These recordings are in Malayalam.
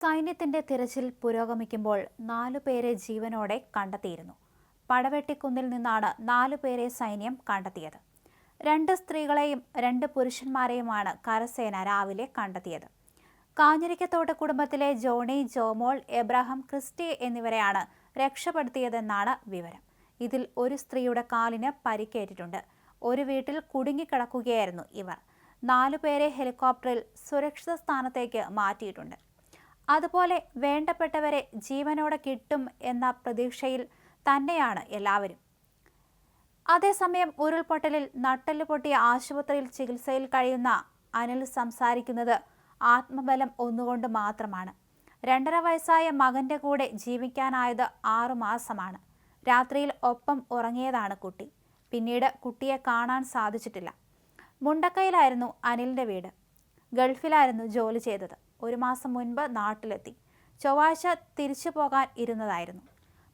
സൈന്യത്തിന്റെ തിരച്ചിൽ പുരോഗമിക്കുമ്പോൾ 4 പേരെ ജീവനോടെ കണ്ടെത്തിയിരുന്നു. പടവെട്ടിക്കുന്നിൽ നിന്നാണ് 4 പേരെ സൈന്യം കണ്ടെത്തിയത്. 2 സ്ത്രീകളെയും 2 പുരുഷന്മാരെയുമാണ് കരസേന രാവിലെ കണ്ടെത്തിയത്. കാഞ്ഞിരിക്കത്തോട്ട് കുടുംബത്തിലെ ജോണി, ജോമോൾ, എബ്രഹാം, ക്രിസ്റ്റി എന്നിവരെയാണ് രക്ഷപ്പെടുത്തിയതെന്നാണ് വിവരം. ഇതിൽ ഒരു സ്ത്രീയുടെ കാലിന് പരിക്കേറ്റിട്ടുണ്ട്. ഒരു വീട്ടിൽ കുടുങ്ങിക്കിടക്കുകയായിരുന്നു ഇവർ. 4 പേരെ ഹെലികോപ്റ്ററിൽ സുരക്ഷിത സ്ഥാനത്തേക്ക് മാറ്റിയിട്ടുണ്ട്. അതുപോലെ വേണ്ടപ്പെട്ടവരെ ജീവനോടെ കിട്ടും എന്ന പ്രതീക്ഷയിൽ തന്നെയാണ് എല്ലാവരും. അതേസമയം ഉരുൾപൊട്ടലിൽ നട്ടെല്ല് പൊട്ടിയ ആശുപത്രിയിൽ ചികിത്സയിൽ കഴിയുന്ന അനിൽ സംസാരിക്കുന്നത് ആത്മബലം ഒന്നുകൊണ്ട് മാത്രമാണ്. 2.5 വയസ്സായ മകന്റെ കൂടെ ജീവിക്കാനായത് 6 മാസമാണ്. രാത്രിയിൽ ഒപ്പം ഉറങ്ങിയതാണ് കുട്ടി. പിന്നീട് കുട്ടിയെ കാണാൻ സാധിച്ചിട്ടില്ല. മുണ്ടക്കയിലായിരുന്നു അനിലിന്റെ വീട്. ഗൾഫിലായിരുന്നു ജോലി ചെയ്തത്. 1 മാസം മുൻപ് നാട്ടിലെത്തി. ചൊവ്വാഴ്ച തിരിച്ചു പോകാൻ ഇരുന്നതായിരുന്നു.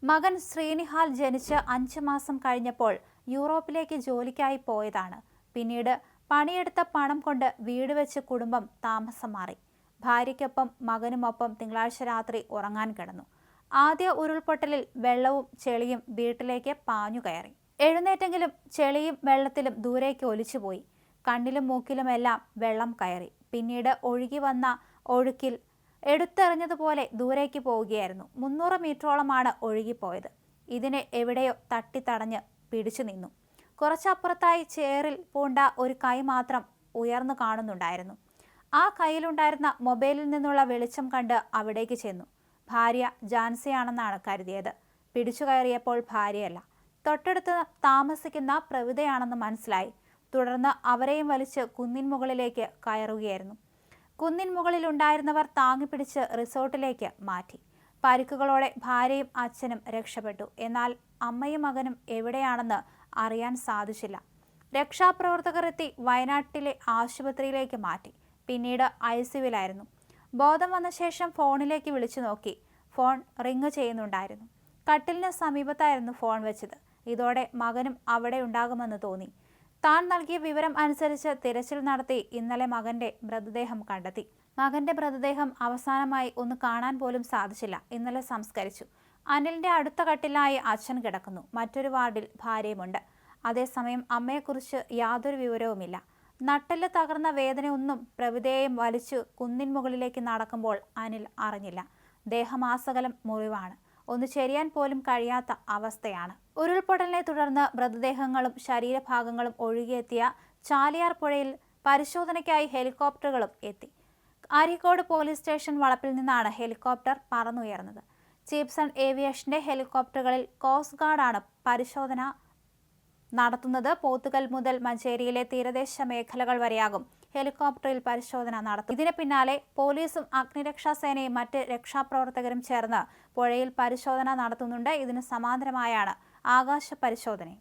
മകൻ ശ്രീനിഹാൽ ജനിച്ച് 5 മാസം കഴിഞ്ഞപ്പോൾ യൂറോപ്പിലേക്ക് ജോലിക്കായി പോയതാണ്. പിന്നീട് പണിയെടുത്ത പണം കൊണ്ട് വീട് വെച്ച് കുടുംബം താമസം മാറി. ഭാര്യയ്ക്കൊപ്പം മകനുമൊപ്പം തിങ്കളാഴ്ച രാത്രി ഉറങ്ങാൻ കിടന്നു. ആദ്യ ഉരുൾപൊട്ടലിൽ വെള്ളവും ചെളിയും വീട്ടിലേക്ക് പാഞ്ഞു കയറി. എഴുന്നേറ്റെങ്കിലും ചെളിയും വെള്ളത്തിലും ദൂരേക്ക് ഒലിച്ചുപോയി. കണ്ണിലും മൂക്കിലുമെല്ലാം വെള്ളം കയറി. പിന്നീട് ഒഴുകി വന്ന ഒഴുക്കിൽ എടുത്തെറിഞ്ഞതുപോലെ ദൂരേക്ക് പോവുകയായിരുന്നു. 300 മീറ്ററോളമാണ് ഒഴുകിപ്പോയത്. ഇതിനെ എവിടെയോ തട്ടിത്തടഞ്ഞ് പിടിച്ചു നിന്നു. കുറച്ചപ്പുറത്തായി ചേറിൽ പൂണ്ട ഒരു കൈ മാത്രം ഉയർന്നു കാണുന്നുണ്ടായിരുന്നു. ആ കയ്യിലുണ്ടായിരുന്ന മൊബൈലിൽ നിന്നുള്ള വെളിച്ചം കണ്ട് അവിടേക്ക് ചെന്നു. ഭാര്യ ജാൻസിയാണെന്നാണ് കരുതിയത്. പിടിച്ചു കയറിയപ്പോൾ ഭാര്യയല്ല, തൊട്ടടുത്ത് താമസിക്കുന്ന പ്രവിതയാണെന്ന് മനസ്സിലായി. തുടർന്ന് അവരെയും വലിച്ച് കുന്നിൻ മുകളിലേക്ക് കയറുകയായിരുന്നു. കുന്നിൻ മുകളിലുണ്ടായിരുന്നവർ താങ്ങിപ്പിടിച്ച് റിസോർട്ടിലേക്ക് മാറ്റി. പരിക്കുകളോടെ ഭാര്യയും അച്ഛനും രക്ഷപ്പെട്ടു. എന്നാൽ അമ്മയും മകനും എവിടെയാണെന്ന് അറിയാൻ സാധിച്ചില്ല. രക്ഷാപ്രവർത്തകർ എത്തി വയനാട്ടിലെ ആശുപത്രിയിലേക്ക് മാറ്റി. പിന്നീട് ICUവിലായിരുന്നു. ബോധം വന്ന ശേഷം ഫോണിലേക്ക് വിളിച്ചു നോക്കി. ഫോൺ റിങ് ചെയ്യുന്നുണ്ടായിരുന്നു. കട്ടിലിന് സമീപത്തായിരുന്നു ഫോൺ വെച്ചത്. ഇതോടെ മകനും അവിടെ ഉണ്ടാകുമെന്ന് തോന്നി. താൻ നൽകിയ വിവരം അനുസരിച്ച് തിരച്ചിൽ നടത്തി ഇന്നലെ മകന്റെ മൃതദേഹം കണ്ടെത്തി. മകന്റെ മൃതദേഹം അവസാനമായി ഒന്ന് കാണാൻ പോലും സാധിച്ചില്ല. ഇന്നലെ സംസ്കരിച്ചു. അനിലിന്റെ അടുത്ത കട്ടിലായി അച്ഛൻ കിടക്കുന്നു. മറ്റൊരു വാർഡിൽ ഭാര്യയുമുണ്ട്. അതേസമയം അമ്മയെക്കുറിച്ച് യാതൊരു വിവരവുമില്ല. നട്ടെല്ല് തകർന്ന വേദനയൊന്നും പ്രവിതയെയും വലിച്ചു കുന്നിൻ മുകളിലേക്ക് നടക്കുമ്പോൾ അനിൽ അറിഞ്ഞില്ല. ദേഹമാസകലം മുറിവാണ്. ഒന്ന് ചെരിയാൻ പോലും കഴിയാത്ത അവസ്ഥയാണ്. ഉരുൾപൊട്ടലിനെ തുടർന്ന് മൃതദേഹങ്ങളും ശരീരഭാഗങ്ങളും ഒഴുകിയെത്തിയ ചാലിയാർ പുഴയിൽ പരിശോധനയ്ക്കായി ഹെലികോപ്റ്ററുകളും എത്തി. അരീക്കോട് പോലീസ് സ്റ്റേഷൻ വളപ്പിൽ നിന്നാണ് ഹെലികോപ്റ്റർ പറന്നുയർന്നത്. ചീപ്സൺ ഏവിയേഷന്റെ ഹെലികോപ്റ്ററുകളിൽ കോസ്റ്റ് ഗാർഡാണ് പരിശോധന നടത്തുന്നത്. പോത്തുകൽ മുതൽ മഞ്ചേരിയിലെ തീരദേശ മേഖലകൾ വരെയാകും ഹെലികോപ്റ്ററിൽ പരിശോധന നടത്തും. ഇതിന് പിന്നാലെ പോലീസും അഗ്നിരക്ഷാസേനയും മറ്റ് രക്ഷാപ്രവർത്തകരും ചേർന്ന് പുഴയിൽ പരിശോധന നടത്തുന്നുണ്ട്. ഇതിന് സമാന്തരമായാണ് ആകാശ പരിശോധനയും.